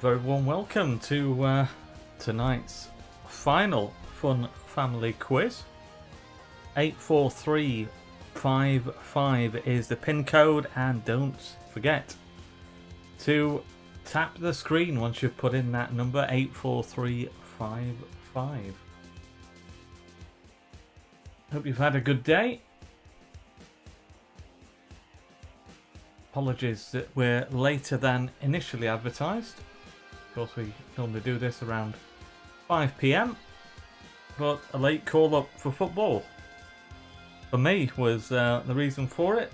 very warm welcome to tonight's final fun family quiz. 84355 is the pin code, and don't forget to tap the screen once you've put in that number, 84355. Hope you've had a good day. Apologies that we're later than initially advertised. Of course, we normally do this around 5 PM, but a late call up for football for me was the reason for it.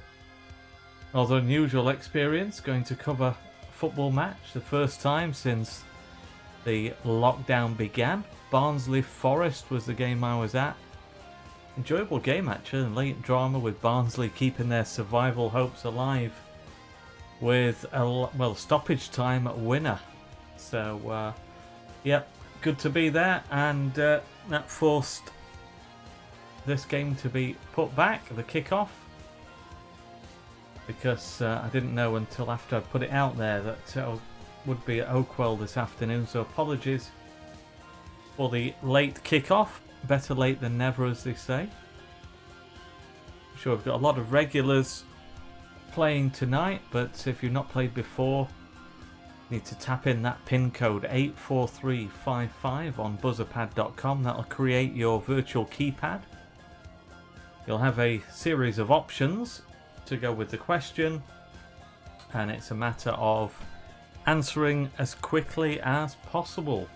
Rather unusual experience going to cover a football match, the first time since the lockdown began. Barnsley Forest was the game I was at. Enjoyable game actually, and late drama with Barnsley keeping their survival hopes alive with a stoppage time winner. So yep, good to be there, and that forced this game to be put back, the kickoff, because I didn't know until after I put it out there that I would be at Oakwell this afternoon, so apologies for the late kickoff. Better late than never, as they say. I'm sure we've got a lot of regulars playing tonight, but if you've not played before, you need to tap in that pin code 84355 on buzzerpad.com. That'll create your virtual keypad. You'll have a series of options to go with the question, and it's a matter of answering as quickly as possible.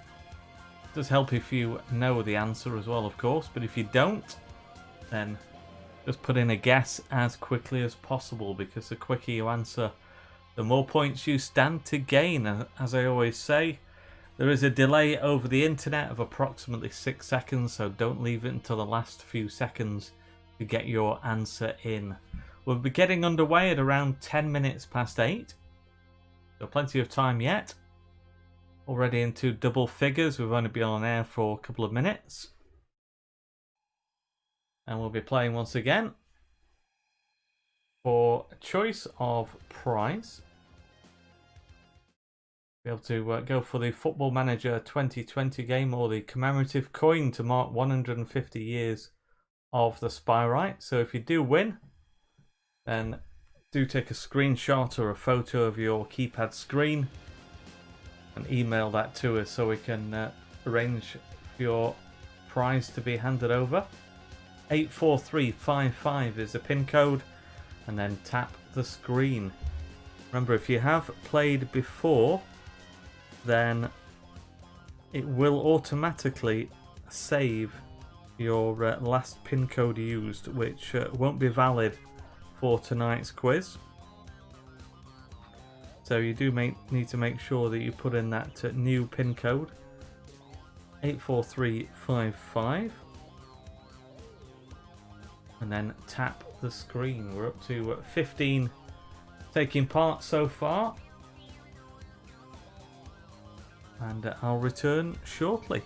It does help if you know the answer as well, of course, but if you don't, then just put in a guess as quickly as possible, because the quicker you answer, the more points you stand to gain. As I always say, there is a delay over the internet of approximately 6 seconds, so don't leave it until the last few seconds to get your answer in. We'll be getting underway at around 10 minutes past 8, so plenty of time yet. Already into double figures. We've only been on air for a couple of minutes. And we'll be playing once again for a choice of prize. Be able to go for the Football Manager 2020 game, or the commemorative coin to mark 150 years of the Spyrite. So if you do win, then do take a screenshot or a photo of your keypad screen and email that to us so we can arrange for your prize to be handed over. 84355 is the pin code, and then tap the screen. Remember, if you have played before, then it will automatically save your last pin code used, which won't be valid for tonight's quiz. So you do need to make sure that you put in that new pin code, 84355. And then tap the screen. We're up to 15 taking part so far, and I'll return shortly.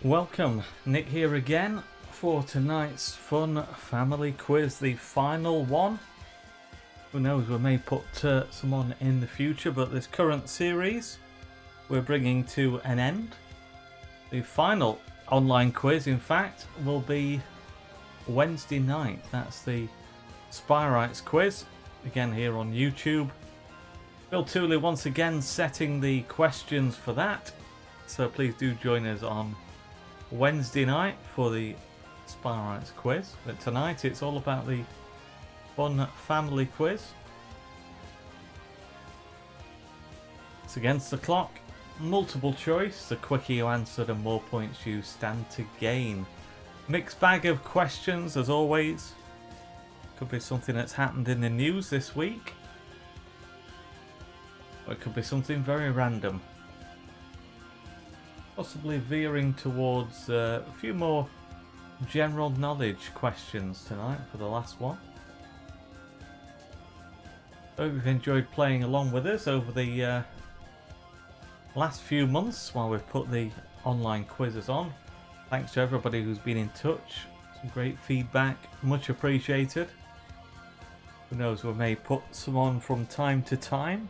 Welcome, Nick here again for tonight's fun family quiz, the final one. Who knows, we may put some on in the future, but this current series we're bringing to an end. The final online quiz, in fact, will be Wednesday night. That's the Spyrites quiz, again here on YouTube. Bill Tooley once again setting the questions for that, so please do join us on Wednesday night for the Spyrites quiz. But tonight it's all about the fun family quiz. It's against the clock, multiple choice. The quicker you answer, the more points you stand to gain. Mixed bag of questions as always. Could be something that's happened in the news this week, or it could be something very random. Possibly veering towards a few more general knowledge questions tonight for the last one. Hope you've enjoyed playing along with us over the last few months while we've put the online quizzes on. Thanks to everybody who's been in touch. Some great feedback, much appreciated. Who knows, we may put some on from time to time.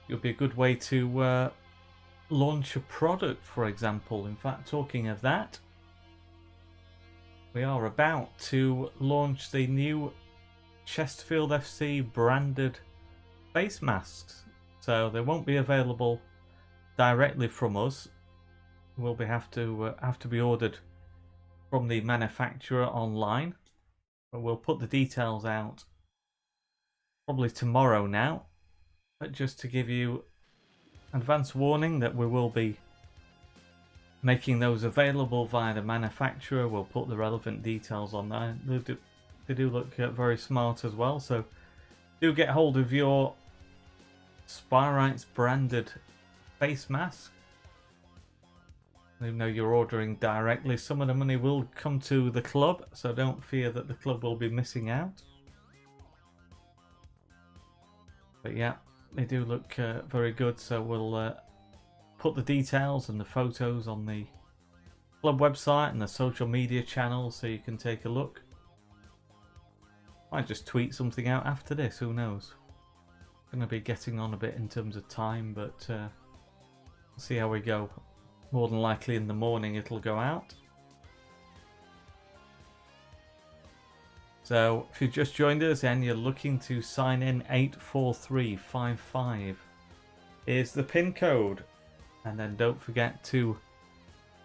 It'll be a good way to launch a product, for example. In fact, talking of that, we are about to launch the new Chesterfield FC branded face masks. So they won't be available directly from us. Will have to be ordered from the manufacturer online. But we'll put the details out probably tomorrow now. But just to give you advance warning that we will be making those available via the manufacturer. We'll put the relevant details on there. They do look very smart as well, so do get hold of your Spyrites branded face mask. Even though you're ordering directly, some of the money will come to the club, so don't fear that the club will be missing out. But yeah, they do look very good, so we'll put the details and the photos on the club website and the social media channels so you can take a look. Might just tweet something out after this, who knows. Going to be getting on a bit in terms of time, but we'll see how we go. More than likely in the morning it'll go out. So if you just joined us and you're looking to sign in, 84355 is the PIN code. And then don't forget to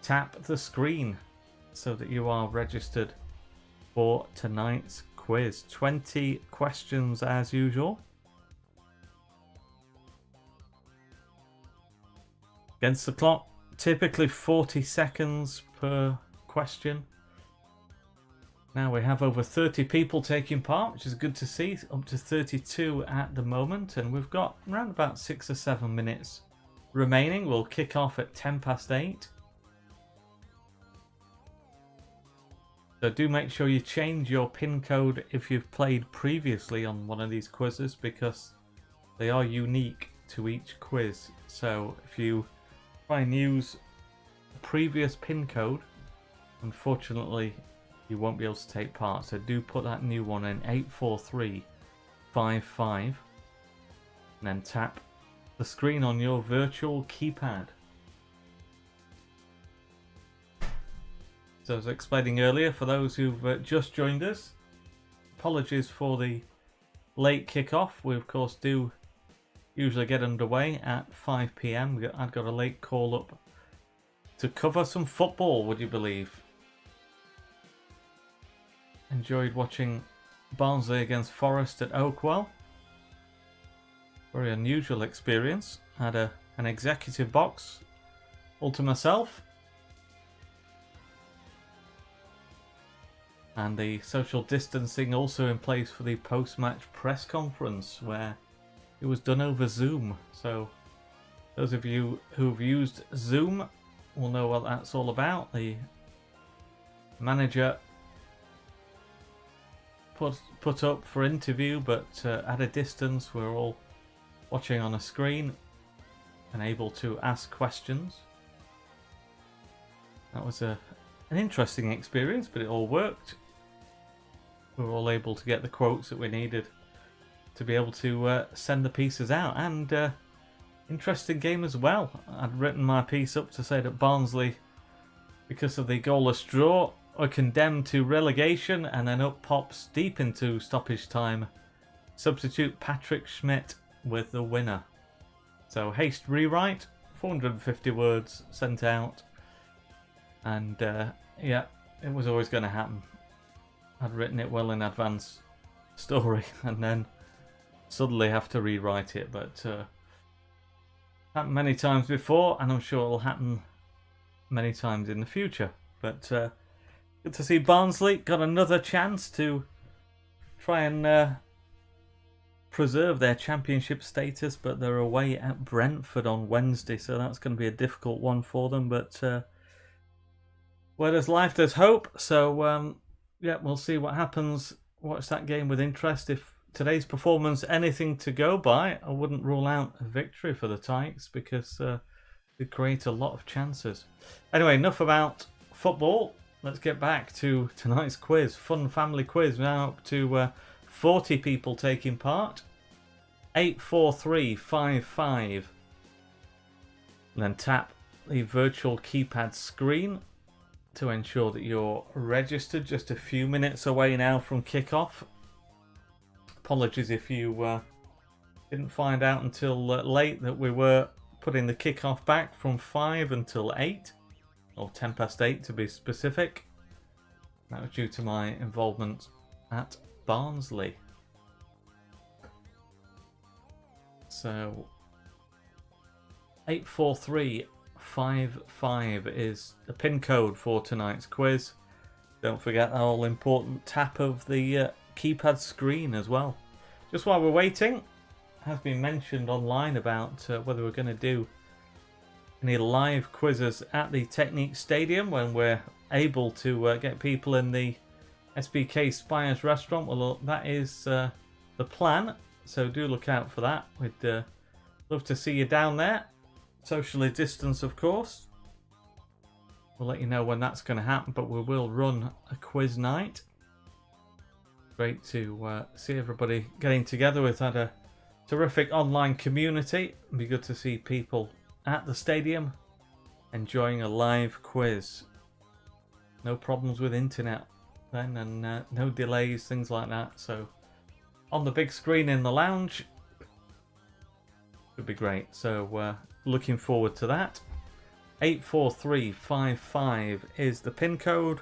tap the screen so that you are registered for tonight's quiz. 20 questions as usual. Against the clock, typically 40 seconds per question. Now we have over 30 people taking part, which is good to see, up to 32 at the moment, and we've got around about 6 or 7 minutes remaining. We'll kick off at 8:10. So do make sure you change your PIN code if you've played previously on one of these quizzes, because they are unique to each quiz. So if you try and use a previous PIN code, unfortunately you won't be able to take part. So do put that new one in, 84355, and then tap the screen on your virtual keypad. So as I was explaining earlier, for those who've just joined us, apologies for the late kickoff. We of course do usually get underway at 5 PM. I've got a late call up to cover some football, would you believe? Enjoyed watching Barnsley against Forest at Oakwell. Very unusual experience. Had an executive box all to myself. And the social distancing also in place for the post-match press conference, where it was done over Zoom. So those of you who've used Zoom will know what that's all about. The manager put up for interview, but at a distance. We're all watching on a screen and able to ask questions. That was an interesting experience, but it all worked. We were all able to get the quotes that we needed to be able to send the pieces out, and interesting game as well. I'd written my piece up to say that Barnsley, because of the goalless draw, are condemned to relegation, and then up pops deep into stoppage time substitute Patrick Schmidt with the winner. So haste rewrite, 450 words sent out, and yeah, it was always going to happen. I'd written it well in advance, story, and then suddenly have to rewrite it, but happened many times before, and I'm sure it'll happen many times in the future. But good to see Barnsley got another chance to try and preserve their championship status, but they're away at Brentford on Wednesday, so that's going to be a difficult one for them. But where there's life, there's hope. So yeah, we'll see what happens. Watch that game with interest. If today's performance anything to go by, I wouldn't rule out a victory for the Tykes, because they create a lot of chances. Anyway, enough about football. Let's get back to tonight's quiz. Fun family quiz. Now up to 40 people taking part. 84355. And then tap the virtual keypad screen to ensure that you're registered. Just a few minutes away now from kickoff. Apologies if you didn't find out until late that we were putting the kickoff back from 5 until 8, or 10 past 8 to be specific. That was due to my involvement at Barnsley. So 84355 is the pin code for tonight's quiz. Don't forget the all important tap of the keypad screen as well. Just while we're waiting, it has been mentioned online about whether we're going to do any live quizzes at the Technique Stadium when we're able to get people in the SBK Spires restaurant. Well, that is the plan, so do look out for that. We'd love to see you down there. Socially distanced, of course. We'll let you know when that's going to happen, but we will run a quiz night. Great to see everybody getting together. We've had a terrific online community. It'd be good to see people at the stadium enjoying a live quiz. No problems with internet then, and no delays, things like that. So on the big screen in the lounge would be great. So looking forward to that. 84355 is the pin code.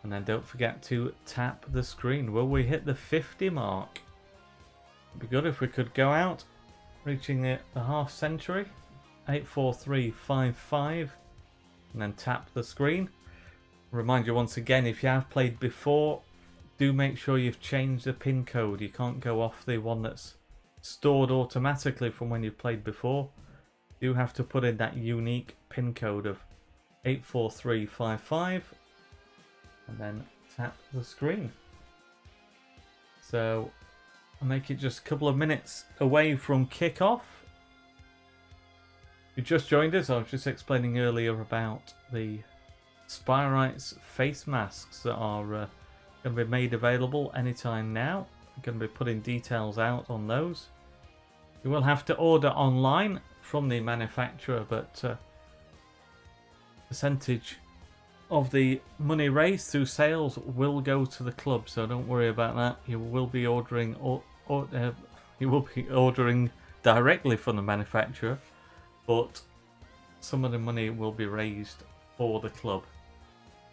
And then don't forget to tap the screen. Will we hit the 50 mark? It'd be good if we could go out, reaching the half century. 84355, and then tap the screen. Remind you once again, if you have played before, do make sure you've changed the pin code. You can't go off the one that's stored automatically from when you've played before. You have to put in that unique pin code of 84355. And then tap the screen. So I'll make it just a couple of minutes away from kickoff. If you just joined us, I was just explaining earlier about the Spirites face masks that are going to be made available anytime now. I'm going to be putting details out on those. You will have to order online from the manufacturer, but percentage of the money raised through sales will go to the club, so don't worry about that. You will be ordering directly from the manufacturer, but some of the money will be raised for the club.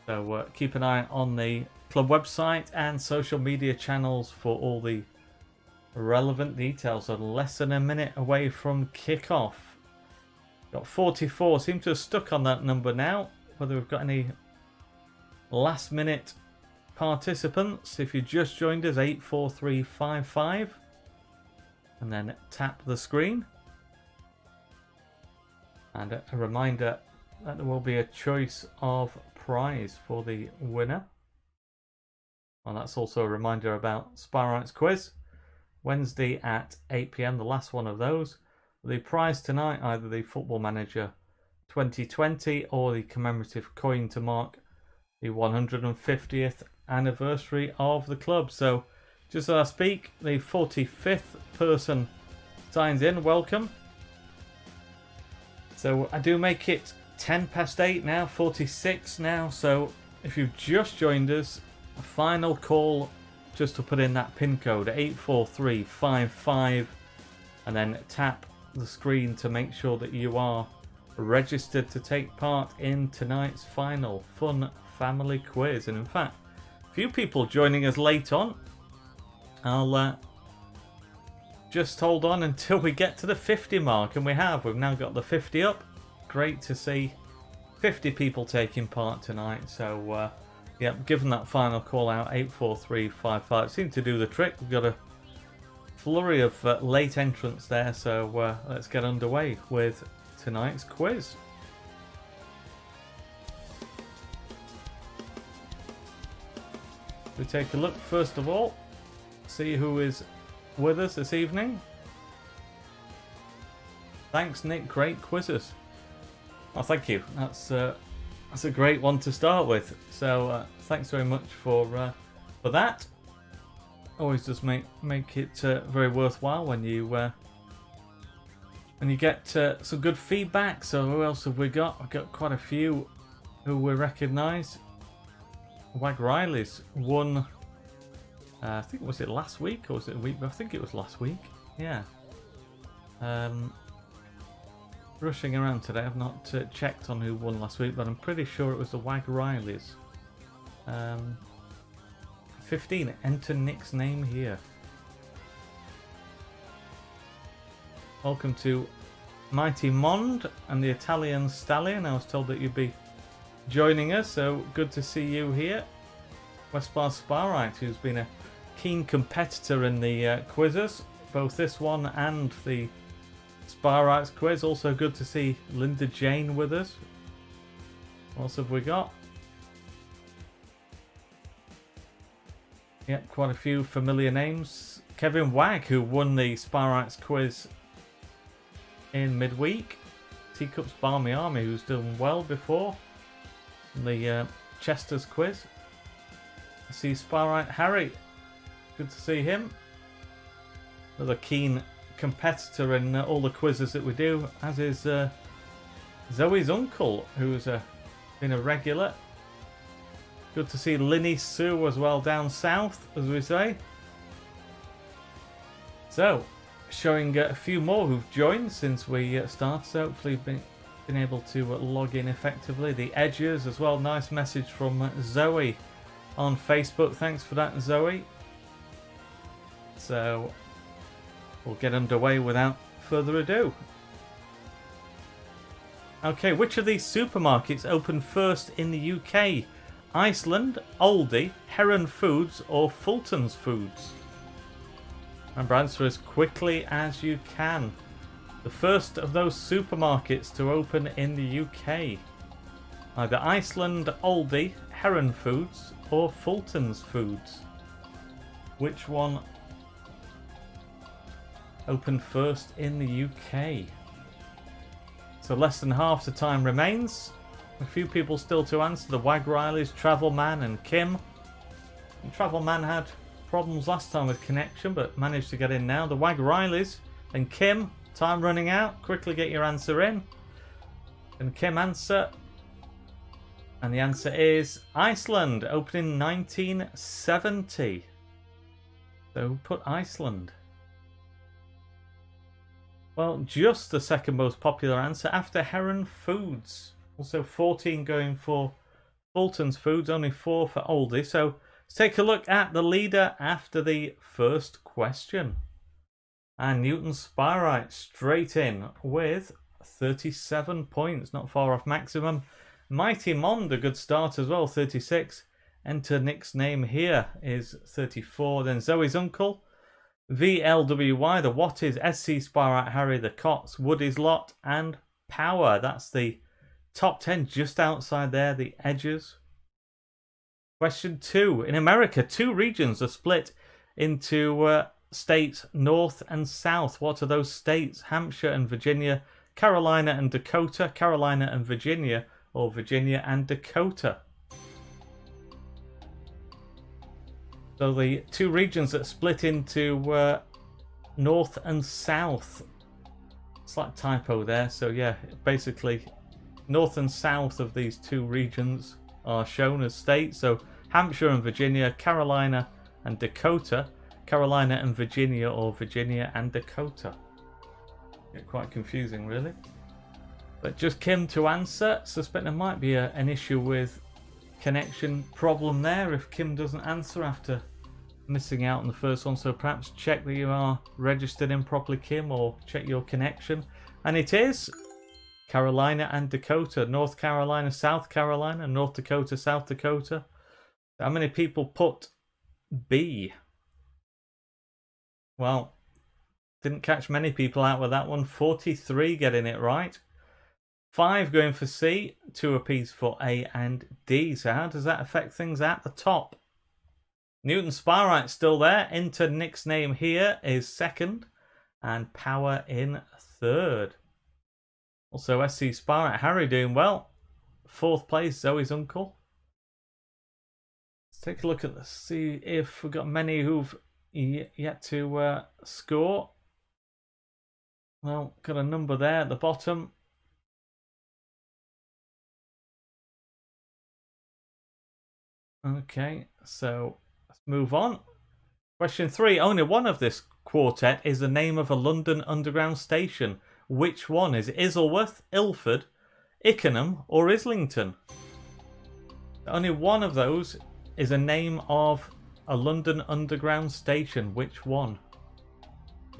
So keep an eye on the club website and social media channels for all the relevant details. So less than a minute away from kickoff. Got 44. Seem to have stuck on that number now. Whether we've got any last minute participants. If you just joined us, 84355, and then tap the screen. And a reminder that there will be a choice of prize for the winner. And that's also a reminder about Spirites quiz. Wednesday at 8 PM, the last one of those. The prize tonight, either the Football Manager 2020, or the commemorative coin to mark the 150th anniversary of the club. So just as I speak, the 45th person signs in. Welcome. So I do make it 10 past 8 now, 46 now. So if you've just joined us, a final call just to put in that pin code 84355 and then tap the screen to make sure that you are registered to take part in tonight's final fun family quiz. And in fact, a few people joining us late on. I'll just hold on until we get to the 50 mark, and we've now got the 50 up. Great to see 50 people taking part tonight. So yeah, given that final call out 84355 seemed to do the trick. We've got a flurry of late entrants there, so let's get underway with tonight's quiz. We take a look first of all, see who is with us this evening. Thanks, Nick. Great quizzes. Oh, thank you. That's a great one to start with. So thanks very much for that. Always does make it very worthwhile when you get some good feedback. So who else have we got? We've got quite a few who we recognise. Wag Riley's won. I think, was it last week or was it a week? I think it was last week. Yeah. Rushing around today. I've not checked on who won last week, but I'm pretty sure it was the Wag Rileys. 15. Enter Nick's name here. Welcome to Mighty Mond and the Italian Stallion. I was told that you'd be joining us, so good to see you here. Westbar Sparite, who's been a keen competitor in the quizzes, both this one and the Sparite's quiz. Also good to see Linda Jane with us. What else have we got? Yep, quite a few familiar names. Kevin Wag, who won the Sparite's quiz in midweek. Teacups Barmy Army, who's done well before the Chester's quiz. I see Sparite Harry. Good to see him. Another keen competitor in all the quizzes that we do, as is Zoe's uncle, who's been a regular. Good to see Linny Sue as well down south, as we say. So, showing a few more who've joined since we started, so hopefully been able to log in effectively. The Edges as well, nice message from Zoe on Facebook. Thanks for that, Zoe. So, we'll get underway without further ado. Okay, which of these supermarkets opened first in the UK? Iceland, Aldi, Heron Foods, or Fulton's Foods? Remember, answer as quickly as you can. The first of those supermarkets to open in the UK. Either Iceland, Aldi, Heron Foods, or Fulton's Foods. Which one opened first in the UK? So less than half the time remains. A few people still to answer. The Wag Rileys, Travel Man and Kim. And Travel Man had problems last time with connection, but managed to get in now. The Wag Rileys and Kim, time running out. Quickly get your answer in. And Kim answer. And the answer is Iceland, opened in 1970. So who put Iceland? Well, just the second most popular answer after Heron Foods. Also 14 going for Fulton's Foods, only 4 for Aldi. So let's take a look at the leader after the first question. And Newton Spirite straight in with 37 points, not far off maximum. Mighty Mond, a good start as well, 36. Enter Nick's name here is 34. Then Zoe's uncle, VLWY, the What is, SC Spirite Harry, the Cots, Woody's Lot, and Power. That's the top 10 just outside there, the Edges. Question 2. In America, 2 regions are split into states north and south. What are those states? Hampshire and Virginia, Carolina and Dakota, Carolina and Virginia, or Virginia and Dakota. So the two regions that split into north and south. Slight typo there. So yeah, basically north and south of these two regions are shown as states. So Hampshire and Virginia, Carolina and Dakota, Carolina and Virginia, or Virginia and Dakota. Get quite confusing, really. But just Kim to answer. Suspect there might be an issue with connection problem there if Kim doesn't answer after missing out on the first one. So perhaps check that you are registered in properly, Kim, or check your connection. And it is Carolina and Dakota. North Carolina, South Carolina, North Dakota, South Dakota. How many people put B? Well, didn't catch many people out with that one. 43 getting it right. 5 going for C. 2 apiece for A and D. So how does that affect things at the top? Newton Sparite still there. Enter Nick's name here is second. And Power in third. Also SC Sparite Harry doing well. 4th place, Zoe's uncle. Let's take a look at this. See if we've got many who've yet to score. Well, got a number there at the bottom. Okay, so let's move on. Question 3. Only one of this quartet is the name of a London Underground station. Which one? Is it Isleworth, Ilford, Ickenham, or Islington? Only one of those is a name of a London Underground station. Which one?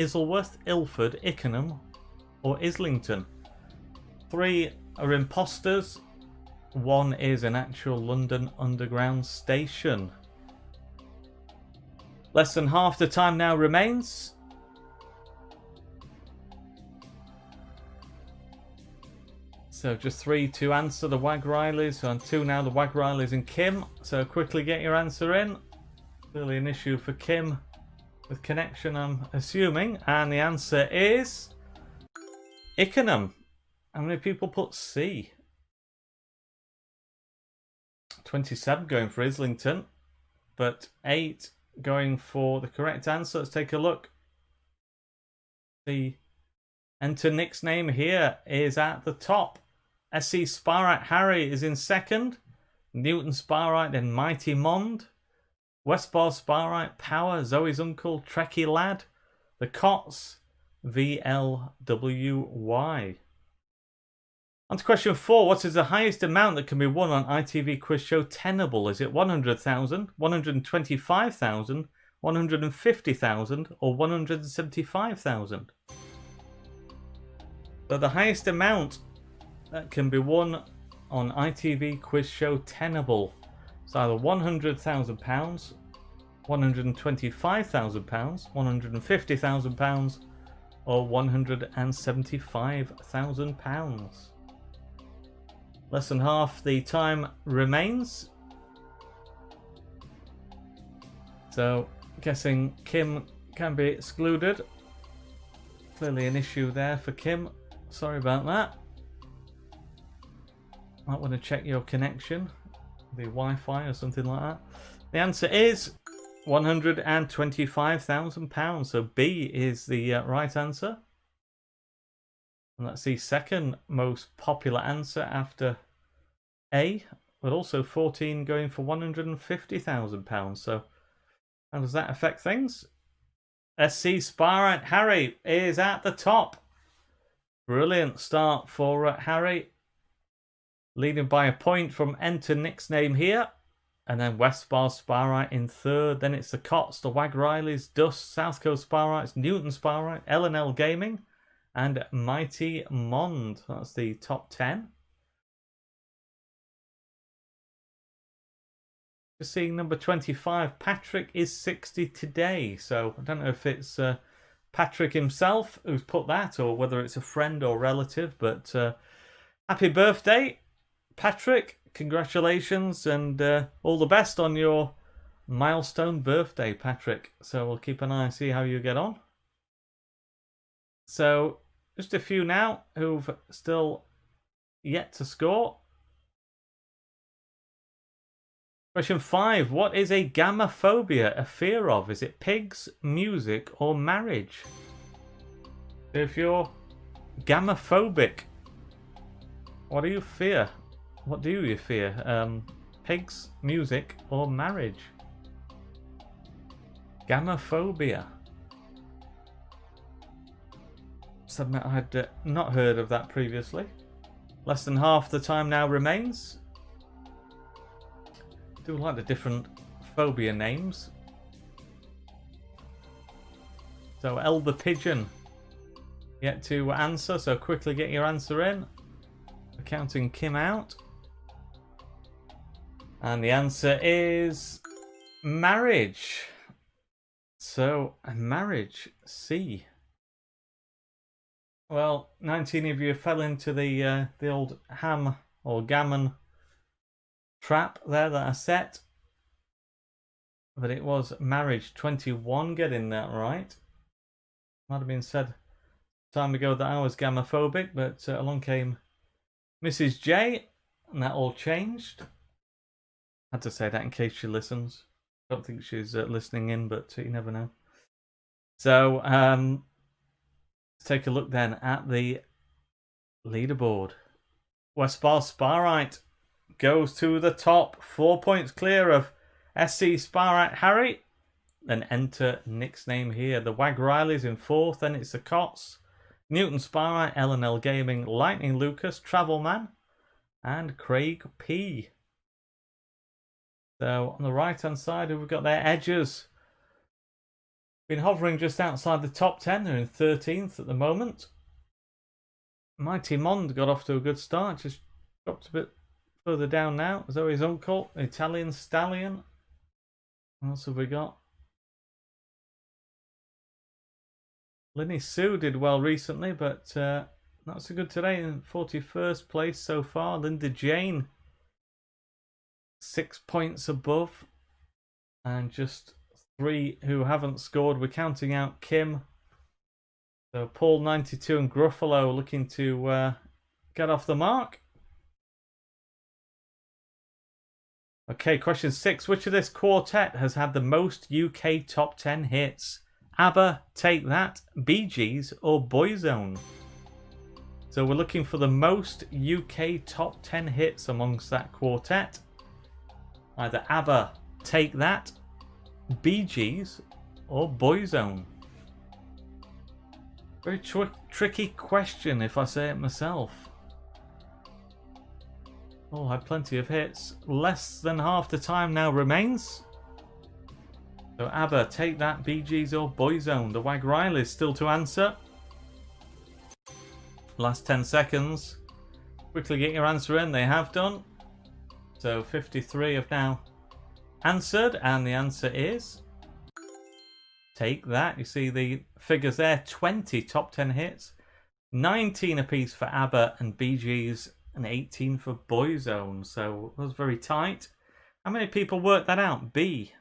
Isleworth, Ilford, Ickenham, or Islington? 3 are imposters. 1 is an actual London Underground station. Less than half the time now remains. So just 3 to answer the Wag Rileys, and 2 now, the Wag Rileys and Kim. So quickly get your answer in. Clearly an issue for Kim with connection, I'm assuming. And the answer is Ickenham. How many people put C? 27 going for Islington, but 8 going for the correct answer. Let's take a look. The enter Nick's name here is at the top. SC Sparite Harry is in second. Newton Sparite, then Mighty Mond. Westbar Sparite Power, Zoe's uncle, Trekkie Lad. The Cots, VLWY. On to question 4. What is the highest amount that can be won on ITV quiz show Tenable? Is it 100,000, 125,000, 150,000, or 175,000? So the highest amount that can be won on ITV quiz show Tenable is either £100,000, £125,000, £150,000, or £175,000. Less than half the time remains. So, guessing Kim can be excluded. Clearly an issue there for Kim. Sorry about that. Might want to check your connection. The Wi-Fi or something like that. The answer is £125,000. So B is the right answer. And that's the second most popular answer after A, but also 14 going for £150,000. So how does that affect things? SC Sparite Harry is at the top. Brilliant start for Harry. Leading by a point from enter Nick's name here. And then Westbar Sparite in third. Then it's the Cots, the Wag Rileys, Dust, South Coast Sparites, Newton Sparite, L&L Gaming, and Mighty Mond. That's the top 10. Just seeing number 25. Patrick is 60 today. So I don't know if it's Patrick himself who's put that, or whether it's a friend or relative. But happy birthday, Patrick. Congratulations, and all the best on your milestone birthday, Patrick. So we'll keep an eye and see how you get on. So just a few now who've still yet to score. Question 5. What is a gamophobia a fear of? Is it pigs, music, or marriage? If you're gamophobic, what do you fear? What do you fear? Pigs, music, or marriage? Gamophobia. Submit, I had not heard of that previously. Less than half the time now remains. Do like the different phobia names. So Elder Pigeon yet to answer, so quickly get your answer in. Counting Kim out. And the answer is marriage. So marriage, C. Well, 19 of you fell into the old ham or gammon trap there that I set. But it was marriage. 21 getting that right. Might have been said time ago that I was gamophobic, but along came Mrs. J, and that all changed. Had to say that in case she listens. Don't think she's listening in, but you never know. So, let's take a look then at the leaderboard. Westbar Sparite goes to the top, 4 points clear of SC Sparite Harry. Then enter Nick's name here. The Wag Riley's in 4th, then it's the Cots, Newton Sparite, L&L Gaming, Lightning Lucas, Travelman, and Craig P. So on the right hand side, we've got their edges. Been hovering just outside the top 10. They're in 13th at the moment. Mighty Mond got off to a good start. Just dropped a bit further down now. Zoe's uncle, Italian Stallion. What else have we got? Linny Sue did well recently, but not so good today. In 41st place so far. Linda Jane, 6 points above. And just 3 who haven't scored. We're counting out Kim. So Paul 92 and Gruffalo looking to get off the mark. Okay, question 6. Which of this quartet has had the most UK top 10 hits? ABBA, Take That, Bee Gees, or Boyzone? So we're looking for the most UK top 10 hits amongst that quartet. Either ABBA, Take That, Bee Gees, or Boyzone. Very tricky question if I say it myself. Oh, had plenty of hits. Less than half the time now remains. So ABBA, Take That, Bee Gees, or Boyzone. The Wag Riley's still to answer. Last 10 seconds. Quickly get your answer in. They have done. So 53 have now answered, and the answer is Take That. You see the figures there. 20 top 10 hits. 19 apiece for ABBA and Bee Gees, and 18 for Boyzone. So it was very tight. How many people worked that out? B.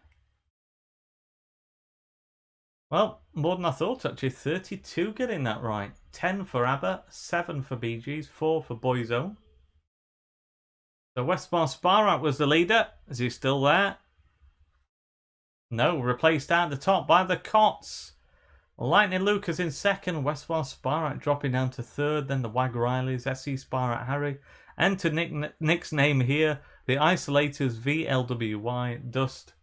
Well, more than I thought actually. 32 getting that right. 10 for ABBA, 7 for Bee Gees, 4 for Boyzone. So Westmore Sparrow was the leader. Is he still there? No, replaced at the top by the Cots. Lightning Lucas in 2nd. Westmore Sparrow dropping down to 3rd. Then the Wag Rileys, SC Sparrow Harry. Enter Nick's name here. The Isolators, VLWY, Dust,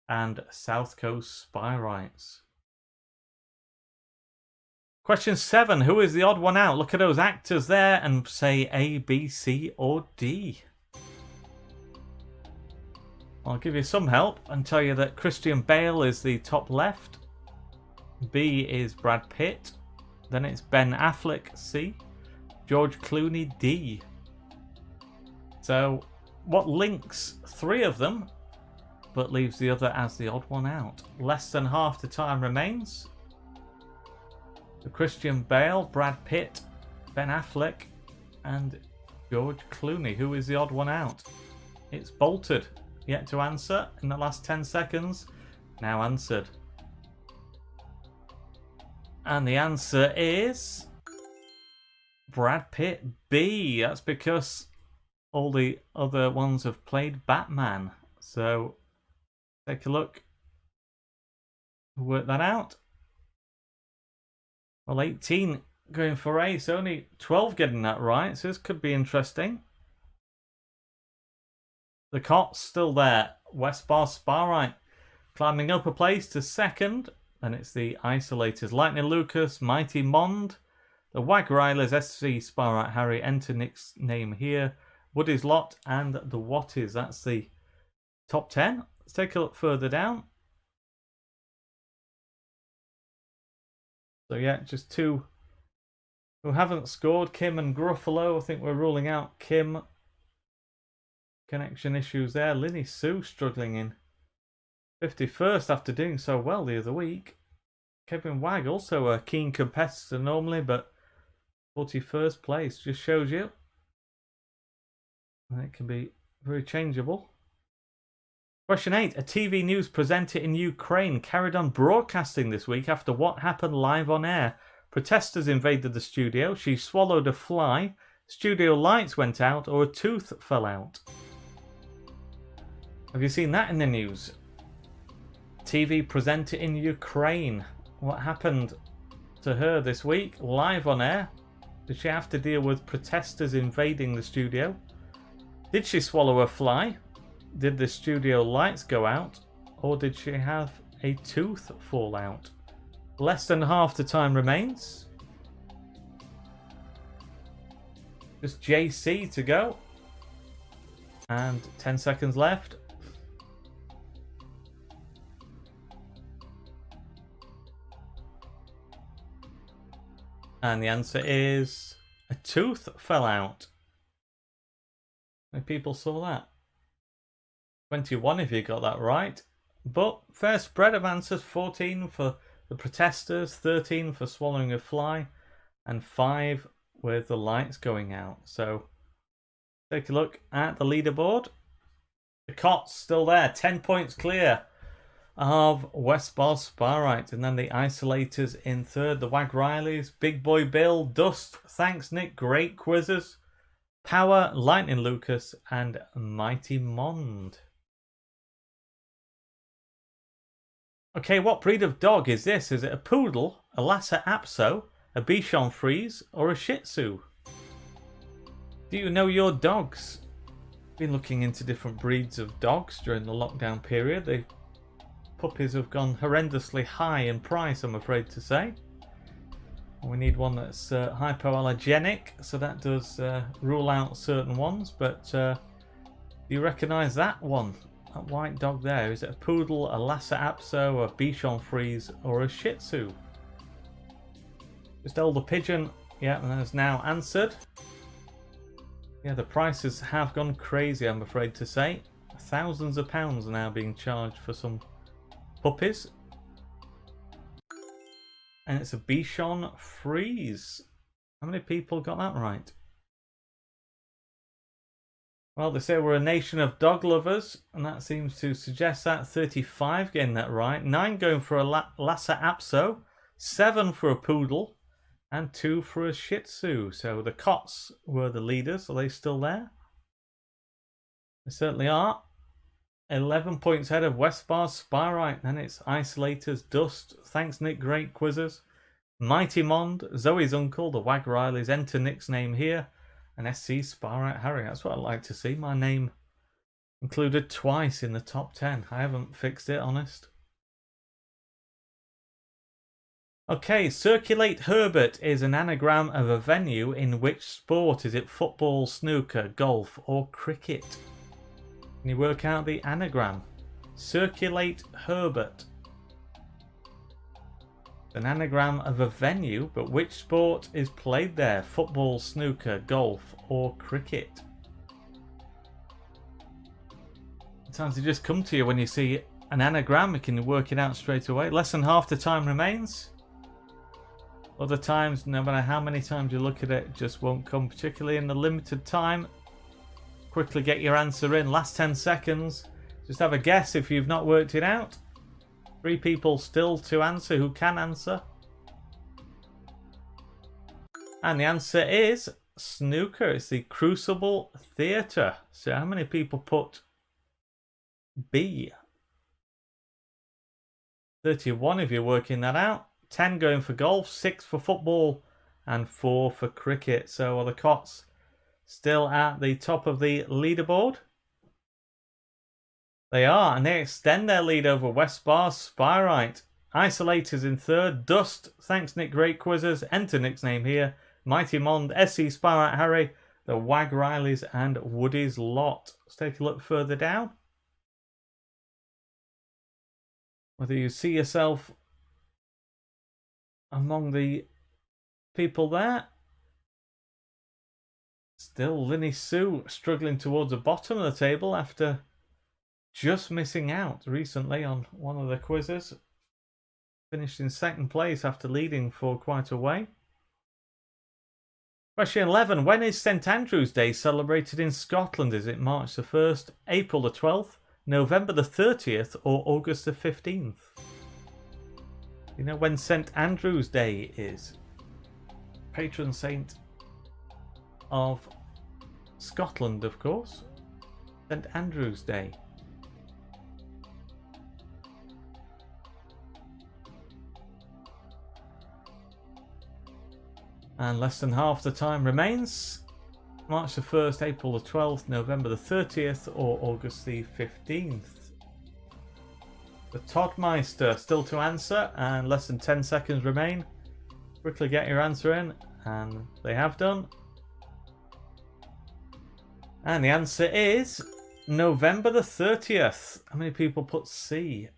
and South Coast Spyrites. Question 7. Who is the odd one out? Look at those actors there and say A, B, C, or D. I'll give you some help and tell you that Christian Bale is the top left. B is Brad Pitt. Then it's Ben Affleck, C. George Clooney, D. So, what links 3 of them, but leaves the other as the odd one out? Less than half the time remains. So Christian Bale, Brad Pitt, Ben Affleck, and George Clooney. Who is the odd one out? It's bolted. Yet to answer in the last 10 seconds. Now answered. And the answer is Brad Pitt B. That's because all the other ones have played Batman. So take a look. Work that out. Well, 18 going for A. It's only 12 getting that right. So this could be interesting. The Cot's still there. Westbar Sparite climbing up a place to second. And it's the Isolators. Lightning Lucas, Mighty Mond. The Wagrilers, SC Sparite Harry. Enter Nick's name here. Woody's Lot and the Watties. That's the top 10. Let's take a look further down. So yeah, just two who haven't scored. Kim and Gruffalo. I think we're ruling out Kim. Connection issues there. Linny Sue struggling in 51st after doing so well the other week. Kevin Wagg, also a keen competitor normally, but 41st place just shows you. And it can be very changeable. Question 8. A TV news presenter in Ukraine carried on broadcasting this week after what happened live on air. Protesters invaded the studio. She swallowed a fly. Studio lights went out, or a tooth fell out. Have you seen that in the news? TV presenter in Ukraine. What happened to her this week? Live on air. Did she have to deal with protesters invading the studio? Did she swallow a fly? Did the studio lights go out? Or did she have a tooth fall out? Less than half the time remains. Just JC to go. And 10 seconds left. And the answer is a tooth fell out. How many people saw that? 21 if you got that right. But fair spread of answers. 14 for the protesters, 13 for swallowing a fly, and 5 with the lights going out. So take a look at the leaderboard. The Cot's still there, 10 points clear of Westbar Sparite, and then the Isolators in third. The Wag Rileys, Big Boy Bill, Dust, thanks Nick, great quizzes, Power, Lightning Lucas, and Mighty Mond. Okay, what breed of dog is this? Is it a Poodle, a Lhasa Apso, a Bichon Frise, or a Shih Tzu? Do you know your dogs? Been looking into different breeds of dogs during the lockdown period. The puppies have gone horrendously high in price, I'm afraid to say. We need one that's hypoallergenic, so that does rule out certain ones. But do you recognise that one? That white dog there. Is it a Poodle, a Lhasa Apso, a Bichon Frise, or a Shih Tzu? Just Elder Pigeon, yeah, and that is now answered. Yeah, the prices have gone crazy, I'm afraid to say. Thousands of pounds are now being charged for some puppies. And it's a Bichon Frise. How many people got that right? Well, they say we're a nation of dog lovers, and that seems to suggest that. 35 getting that right. 9 going for a Lhasa Apso. 7 for a Poodle. And 2 for a Shih Tzu. So the Cots were the leaders. Are they still there? They certainly are. 11 points ahead of Westbar Sparite. Then it's Isolators, Dust. Thanks Nick, great quizzes. Mighty Mond, Zoe's Uncle, the Wag Rileys. Enter Nick's name here. And SC Sparite Harry. That's what I'd like to see. My name included twice in the top 10. I haven't fixed it, honest. Okay, Circulate Herbert is an anagram of a venue in which sport? Is it football, snooker, golf, or cricket? Can you work out the anagram? Circulate Herbert. An anagram of a venue, but which sport is played there? Football, snooker, golf, or cricket? Sometimes they just come to you when you see an anagram. You can work it out straight away. Less than half the time remains. Other times, no matter how many times you look at it, it just won't come, particularly in the limited time. Quickly get your answer in. Last 10 seconds. Just have a guess if you've not worked it out. 3 people still to answer who can answer. And the answer is snooker. It's the Crucible Theatre. So how many people put B? 31 if you're working that out. 10 going for golf, 6 for football, and 4 for cricket. So are the Cots still at the top of the leaderboard? They are, and they extend their lead over Westbar, Spyrite. Isolators in third, Dust, thanks Nick, great quizzes. Enter Nick's name here. Mighty Mond, SC, Spyrite, Harry, the Wag Rileys, and Woody's Lot. Let's take a look further down. Whether you see yourself among the people there. Still Linny Sue struggling towards the bottom of the table after just missing out recently on one of the quizzes. Finished in second place after leading for quite a way. Question 11. When is St Andrew's Day celebrated in Scotland? Is it March the 1st, April the 12th, November the 30th, or August the 15th? You know when St Andrew's Day is? Patron saint of Scotland, of course. St Andrew's Day. And less than half the time remains. March the 1st, April the 12th, November the 30th, or August the 15th. The Toddmeister still to answer, and less than 10 seconds remain. Quickly get your answer in, and they have done. And the answer is November the 30th. How many people put C?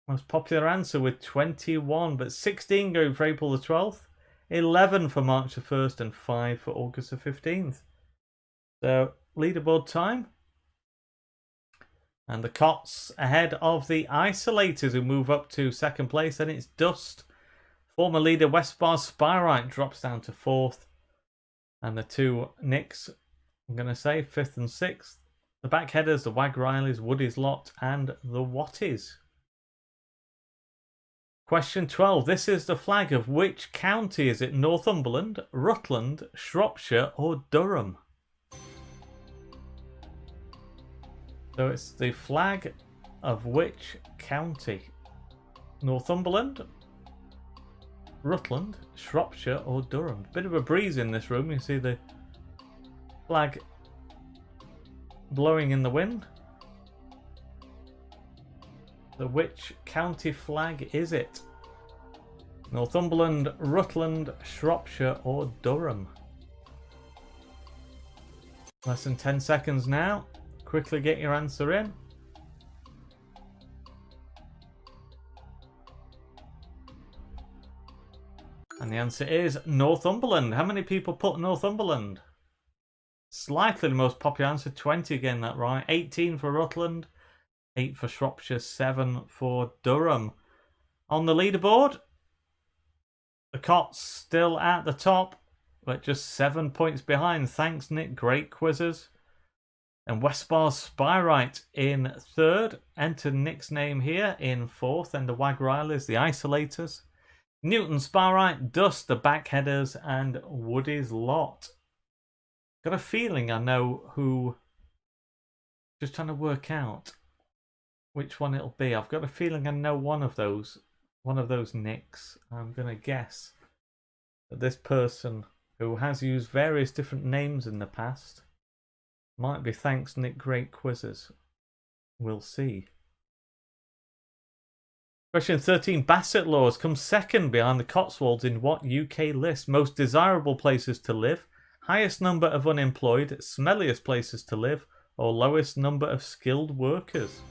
Most popular answer with 21, but 16 going for April the 12th. 11 for March the 1st and 5 for August the 15th. So, leaderboard time. And the Cots ahead of the Isolators who move up to second place. Then it's Dust. Former leader Westbar Spyrite drops down to 4th. And the two Nicks, I'm going to say 5th and 6th. The backheaders, the Wag Rileys, Woody's Lot and the Watties. Question 12. This is the flag of which county? Is it Northumberland, Rutland, Shropshire or Durham? So it's the flag of which county? Northumberland, Rutland, Shropshire or Durham? Bit of a breeze in this room. You see the flag blowing in the wind. So which county flag is it? Northumberland, Rutland, Shropshire or Durham? Less than 10 seconds now. Quickly get your answer in. And the answer is Northumberland. How many people put Northumberland? Slightly the most popular answer, 20 again that right. 18 for Rutland, 8 for Shropshire, 7 for Durham. On the leaderboard, the Cots still at the top, but just 7 points behind. Thanks, Nick. Great quizzes. And Westbar Spyrite in third. Enter Nick's name here in fourth. And the Wag Rileys, the Isolators. Newton Spyrite, Dust, the Backheaders, and Woody's Lot. Got a feeling I know who. Just trying to work out which one it'll be. I've got a feeling I know one of those Nicks. I'm going to guess that this person who has used various different names in the past might be thanks Nick Great Quizzes. We'll see. Question 13. Basset Laws comes second behind the Cotswolds in what UK list? Most desirable places to live, highest number of unemployed, smelliest places to live, or lowest number of skilled workers?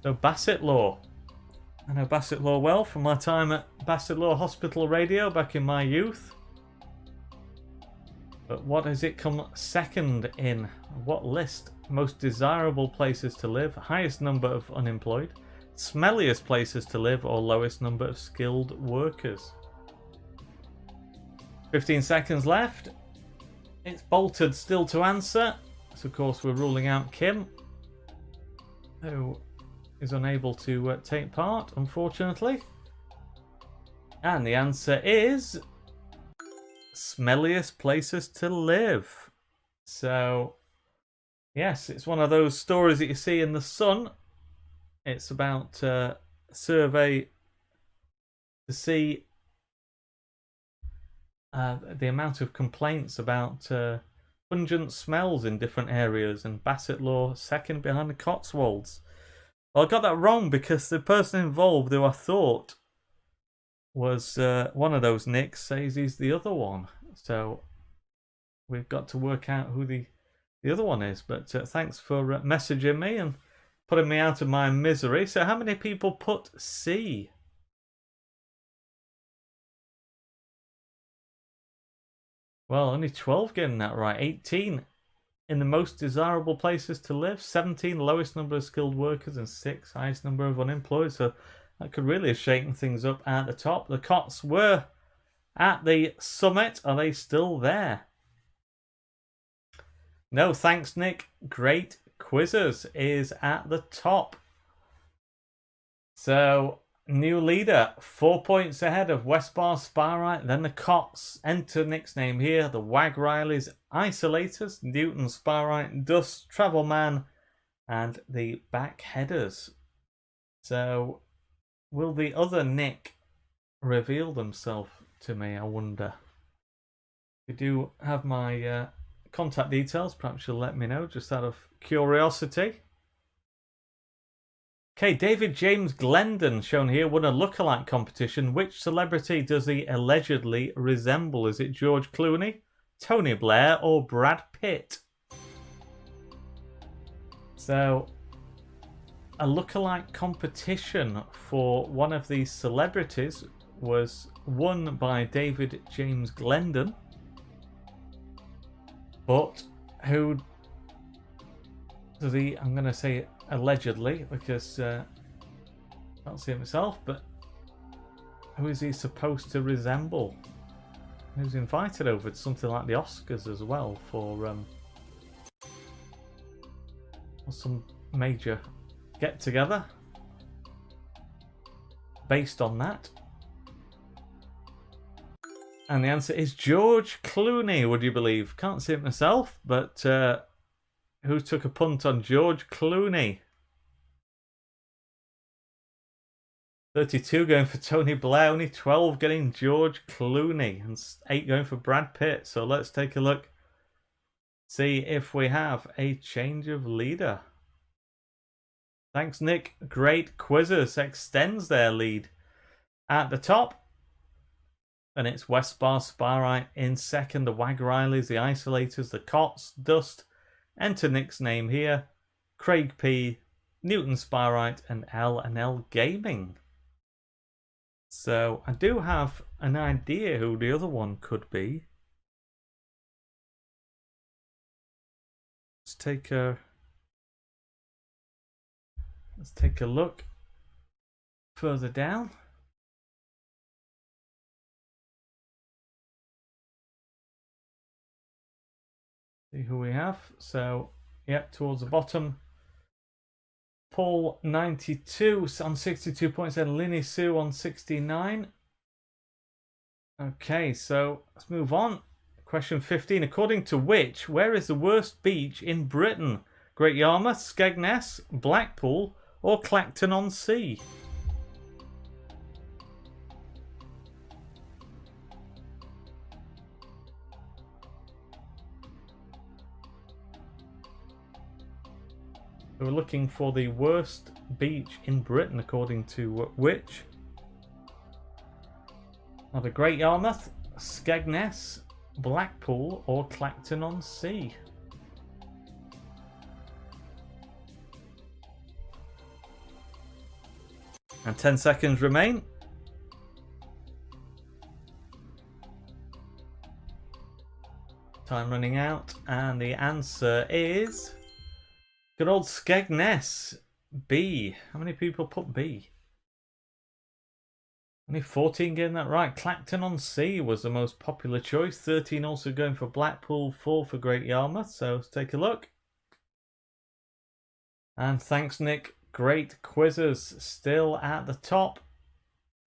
So Basset Law. I know Basset Law well from my time at Basset Law Hospital Radio back in my youth. But what does it come second in? What list? Most desirable places to live, highest number of unemployed, smelliest places to live, or lowest number of skilled workers? 15 seconds left. It's bolted still to answer. So of course we're ruling out Kim, who is unable to take part, unfortunately. And the answer is smelliest places to live. So, yes, it's one of those stories that you see in The Sun. It's about a survey to see the amount of complaints about pungent smells in different areas, and Bassetlaw second behind the Cotswolds. Well, I got that wrong because the person involved, who I thought was one of those Nicks, says he's the other one. So we've got to work out who the other one is. But thanks for messaging me and putting me out of my misery. So how many people put C? Well, only 12 getting that right. 18 in the most desirable places to live. 17 lowest number of skilled workers, and 6 highest number of unemployed. So that could really have shaken things up at the top. The Cots were at the summit. Are they still there? No, thanks, Nick. Great Quizzes is at the top. So, new leader, 4 points ahead of Westbar, Sparite. Then the Cots. Enter Nick's name here. The Wag Rileys, Isolators, Newton, Sparite, Dust, Travelman, and the Backheaders. So, will the other Nick reveal themselves to me, I wonder? If you do have my contact details, perhaps you'll let me know, just out of curiosity. Okay, David James Glendon, shown here, won a lookalike competition. Which celebrity does he allegedly resemble? Is it George Clooney, Tony Blair, or Brad Pitt? So, a lookalike competition for one of these celebrities was won by David James Glendon. But who does he, I'm going to say allegedly, because I can't see it myself, but who is he supposed to resemble? He was invited over to something like the Oscars as well for some major get-together based on that. And the answer is George Clooney, would you believe? Can't see it myself, but who took a punt on George Clooney? 32 going for Tony Blair, only 12 getting George Clooney, and 8 going for Brad Pitt. So let's take a look, see if we have a change of leader. Thanks, Nick. Great Quizzes extends their lead at the top. And it's Westbar, Sparite in second, the Wag Rileys, the Isolators, the Cots, Dust. Enter Nick's name here, Craig P, Newton Sparite, and L&L Gaming. So I do have an idea who the other one could be. Let's take a look further down. See who we have. So, yep, towards the bottom. Paul 92 on 62 points, and Linny Sue on 69. Okay, so let's move on. Question 15. According to which, where is the worst beach in Britain? Great Yarmouth, Skegness, Blackpool, or Clacton-on-Sea? We're looking for the worst beach in Britain, according to which? Either Great Yarmouth, Skegness, Blackpool, or Clacton-on-Sea. And 10 seconds remain. Time running out, and the answer is good old Skegness. B. How many people put B? Only 14 getting that right. Clacton-on-Sea was the most popular choice. 13 also going for Blackpool, 4 for Great Yarmouth. So let's take a look. And thanks, Nick. Great Quizzes still at the top.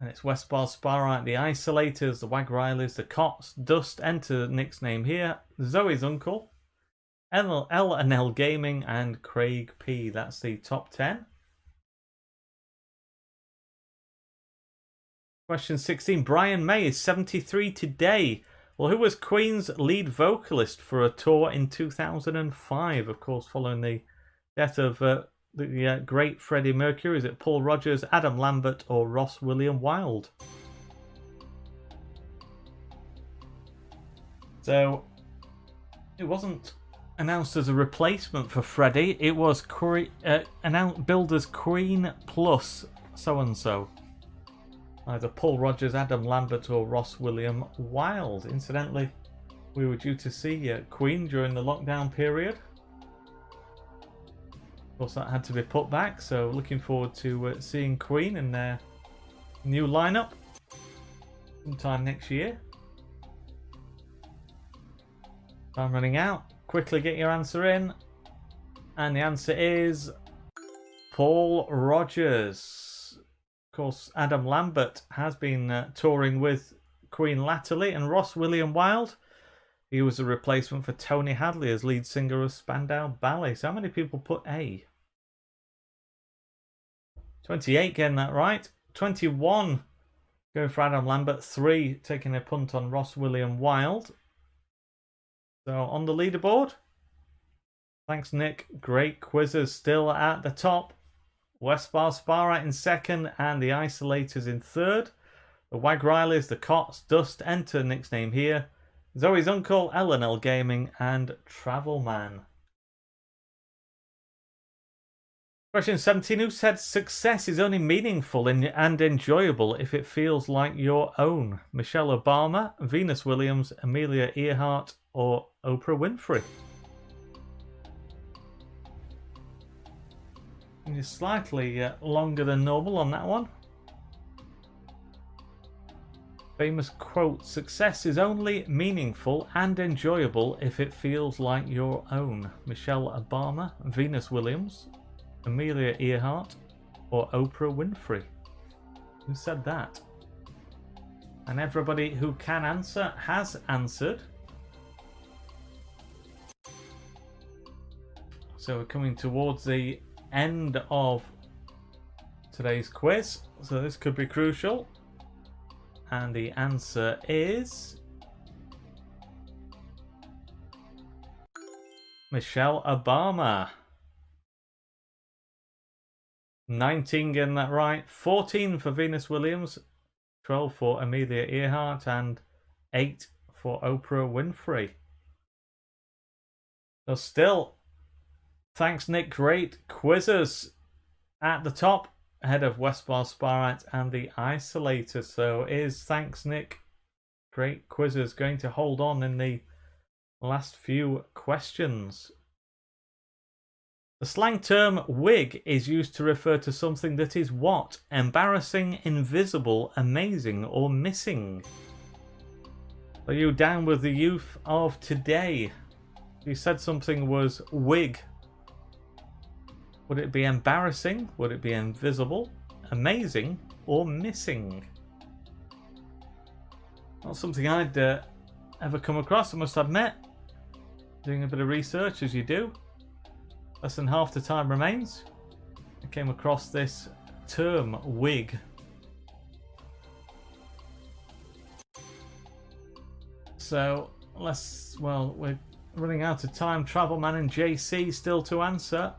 And it's Westbar, Sparite, the Isolators, the Wag Rileys, the Cots, Dust, enter Nick's name here, Zoe's Uncle, L&L Gaming, and Craig P. That's the top 10. Question 16. Brian May is 73 today. Well, who was Queen's lead vocalist for a tour in 2005? Of course, following the death of the great Freddie Mercury. Is it Paul Rodgers, Adam Lambert, or Ross William Wilde? So, it wasn't announced as a replacement for Freddie. It was billed as Queen plus so-and-so. Either Paul Rodgers, Adam Lambert, or Ross William Wilde. Incidentally, we were due to see Queen during the lockdown period. Of course, that had to be put back, so looking forward to seeing Queen in their new lineup sometime next year. Time running out. Quickly get your answer in. And the answer is Paul Rodgers. Of course, Adam Lambert has been touring with Queen latterly, and Ross William Wilde, he was a replacement for Tony Hadley as lead singer of Spandau Ballet. So how many people put A? 28 getting that right. 21 going for Adam Lambert. 3 taking a punt on Ross William Wilde. So on the leaderboard, thanks Nick, great quizzes still at the top. Westbar Sparite in second, and the Isolators in third. The Wag Rileys, the Cots, Dust, enter Nick's name here, Zoe's Uncle, L&L Gaming, and Travelman. Question 17. Who said success is only meaningful and enjoyable if it feels like your own? Michelle Obama, Venus Williams, Amelia Earhart, or Oprah Winfrey? You're slightly longer than normal on that one. Famous quote, success is only meaningful and enjoyable if it feels like your own. Michelle Obama, Venus Williams, Amelia Earhart, or Oprah Winfrey? Who said that? And everybody who can answer has answered. So we're coming towards the end of today's quiz, so this could be crucial, and the answer is Michelle Obama. 19 getting that right, 14 for Venus Williams, 12 for Amelia Earhart, and 8 for Oprah Winfrey. So still, thanks Nick, great quizzes at the top, ahead of Westbar Sparite and the Isolator. So is thanks Nick, great quizzes, going to hold on in the last few questions? The slang term wig is used to refer to something that is what? Embarrassing, invisible, amazing, or missing? Are you down with the youth of today? You said something was wig. Would it be embarrassing? Would it be invisible, amazing, or missing? Not something I'd ever come across, I must admit. Doing a bit of research as you do. Less than half the time remains. I came across this term, wig. So we're running out of time. Travelman and JC still to answer.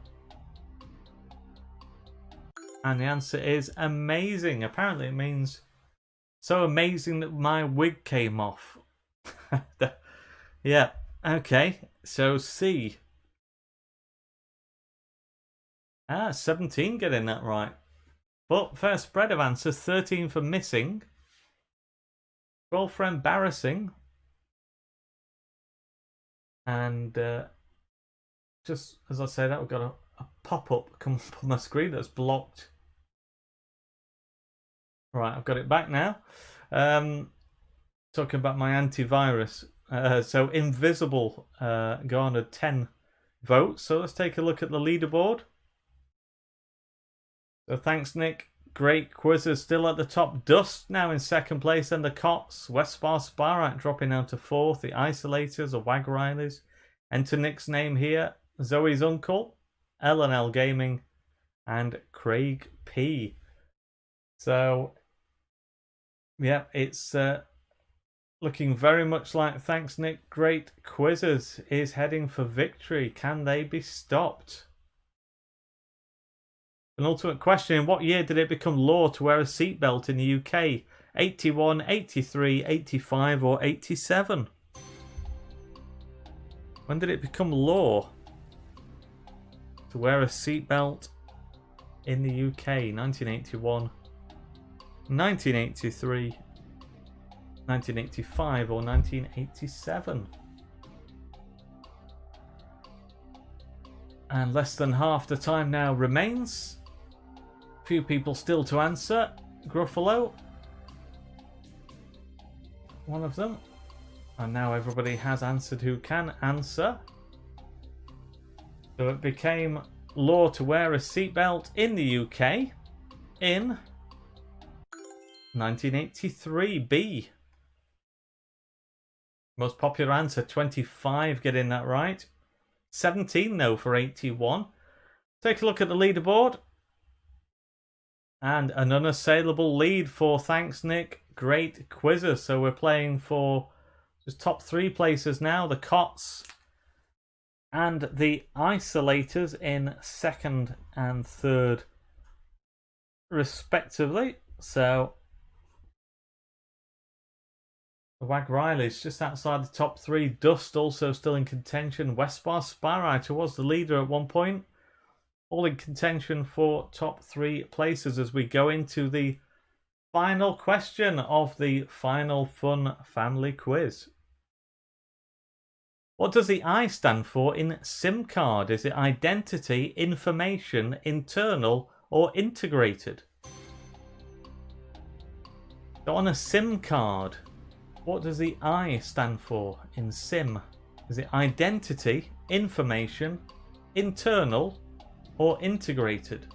And the answer is amazing. Apparently it means so amazing that my wig came off. Yeah, okay. So C. 17 getting that right. But fair spread of answers. 13 for missing. 12 for embarrassing. And just as I say that, we've got a pop-up come up on my screen that's blocked. Right, I've got it back now. Talking about my antivirus. So invisible garnered 10 votes. So let's take a look at the leaderboard. So thanks Nick, Great Quizzes still at the top. Dust now in second place. And the Cots. Westbar Sparite dropping down to fourth. The Isolators, the Wag Rileys. Enter Nick's name here. Zoe's Uncle. L&L Gaming. And Craig P. So, yeah, it's looking very much like Thanks Nick. Great Quizzes is heading for victory. Can they be stopped? An ultimate question, in what year did it become law to wear a seatbelt in the UK? 81, 83, 85 or 87? When did it become law to wear a seatbelt in the UK? 1981, 1983, 1985 or 1987? And less than half the time now remains. Few people still to answer. Gruffalo, one of them. And now everybody has answered who can answer. So it became law to wear a seatbelt in the UK in 1983. B. Most popular answer, 25 getting that right. 17 though for 81. Take a look at the leaderboard. And an unassailable lead for Thanks Nick. Great Quizzes. So we're playing for just top three places now. The Cots and the Isolators in second and third respectively. So the Wag Rileys just outside the top three. Dust also still in contention. Westbar Sparite, who was the leader at one point, all in contention for top three places as we go into the final question of the Final Fun Family Quiz. What does the I stand for in SIM card? Is it identity, information, internal, or integrated? So on a SIM card, what does the I stand for in SIM? Is it identity, information, internal, or integrated?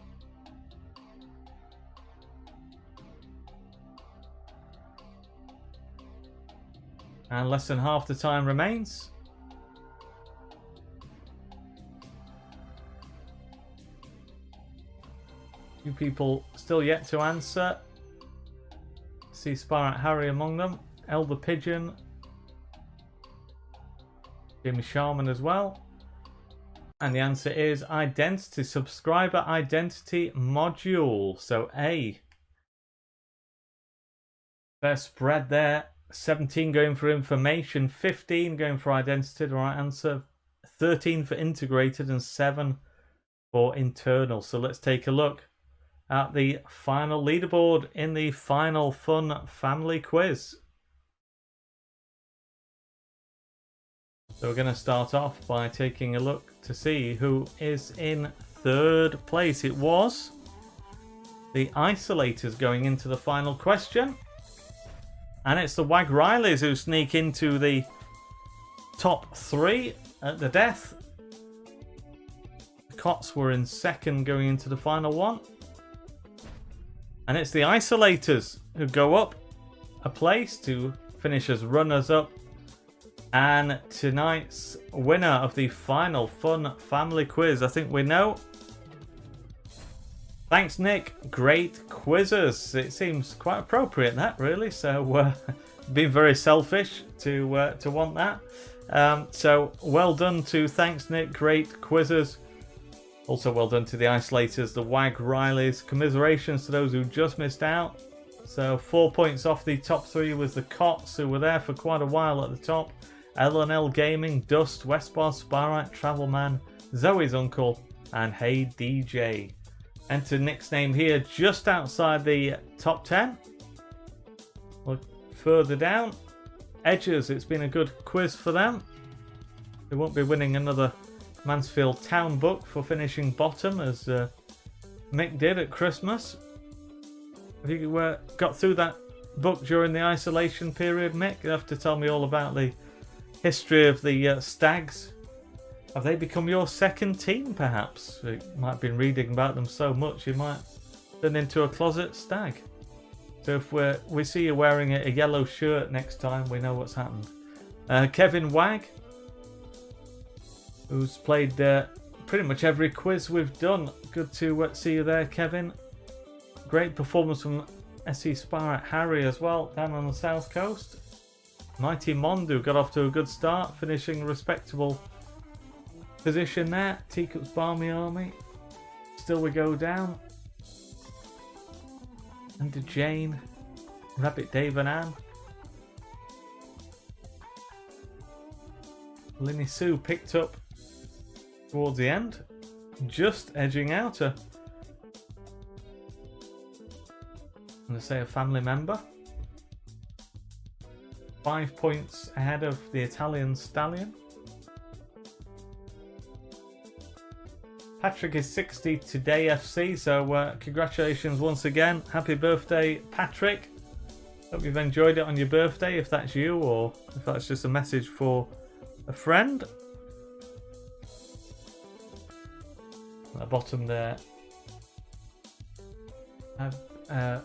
And less than half the time remains. Few people still yet to answer. See Sparrow Harry among them. Elder Pigeon. Jimmy Sharman as well. And the answer is identity, subscriber identity module. So A. Fair spread there. 17 going for information, 15 going for identity, the right answer. 13 for integrated and 7 for internal. So let's take a look at the final leaderboard in the Final Fun Family Quiz. So we're going to start off by taking a look to see who is in third place. It was the Isolators going into the final question. And it's the Wag Rileys who sneak into the top three at the death. The Cots were in second going into the final one. And it's the Isolators who go up a place to finish as runners-up. And tonight's winner of the Final Fun Family Quiz, I think we know. Thanks, Nick. Great Quizzes. It seems quite appropriate, that, really. So, being very selfish to want that. So, well done to Thanks, Nick. Great Quizzes. Also, well done to the Isolators, the Wag Rileys. Commiserations to those who just missed out. So, 4 points off the top three was the Cots, who were there for quite a while at the top. L&L Gaming, Dust, Westbar Sparite, Travelman, Zoe's Uncle, and Hey DJ. Enter Nick's name here just outside the top 10. Look further down. Edgers, it's been a good quiz for them. They won't be winning another Mansfield Town book for finishing bottom as Mick did at Christmas. Have you got through that book during the isolation period, Mick? You have to tell me all about the history of the Stags. Have they become your second team, perhaps? You might have been reading about them so much, you might turned into a closet stag. So if we see you wearing a yellow shirt next time, we know what's happened. Kevin Wag, who's played pretty much every quiz we've done. Good to see you there, Kevin. Great performance from SE Spar at Harry as well, down on the south coast. Mighty Mondu got off to a good start, finishing a respectable position there. Teacup's Barmy Army. Still we go down. Under Jane. Rabbit Dave and Anne. Linny Sue picked up towards the end. Just edging out I'm going to say a family member. 5 points ahead of the Italian Stallion. Patrick is 60 today, FC, so congratulations once again. Happy birthday, Patrick. Hope you've enjoyed it on your birthday, if that's you, or if that's just a message for a friend. At the bottom there,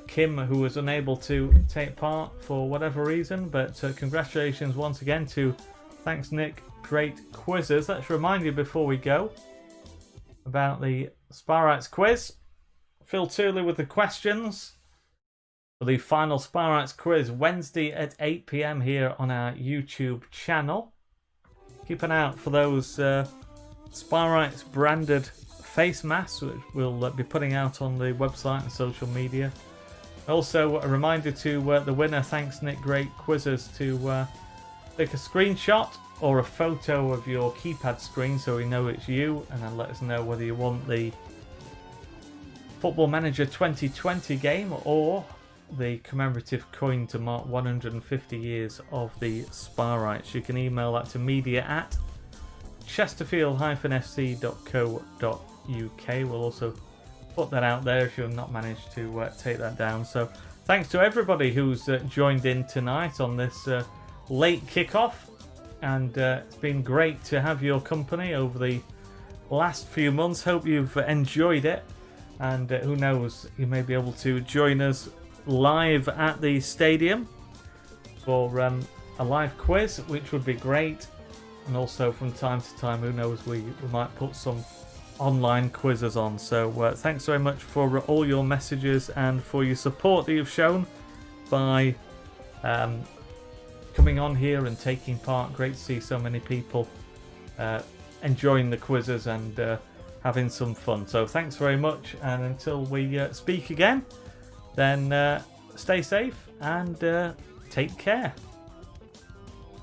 Kim, who was unable to take part for whatever reason, but congratulations once again to Thanks Nick, great quizzes. Let's remind you before we go about the Sparrites quiz. Phil Tooley with the questions for the final Sparrites quiz Wednesday at 8 PM here on our YouTube channel. Keep an eye out for those Sparrites branded face masks, which we'll be putting out on the website and social media. Also, a reminder to the winner, Thanks Nick, great quizzes, to take a screenshot or a photo of your keypad screen so we know it's you, and then let us know whether you want the Football Manager 2020 game or the commemorative coin to mark 150 years of the Sparrites. You can email that to media@chesterfield-fc.co.uk. We'll also put that out there if you've not managed to take that down. So thanks to everybody who's joined in tonight on this late kickoff, and it's been great to have your company over the last few months. Hope you've enjoyed it, and who knows, you may be able to join us live at the stadium for a live quiz, which would be great. And also from time to time, who knows, we might put some online quizzes on. So thanks very much for all your messages and for your support that you've shown by coming on here and taking part. Great to see so many people enjoying the quizzes and having some fun. So thanks very much, and until we speak again, then stay safe and take care.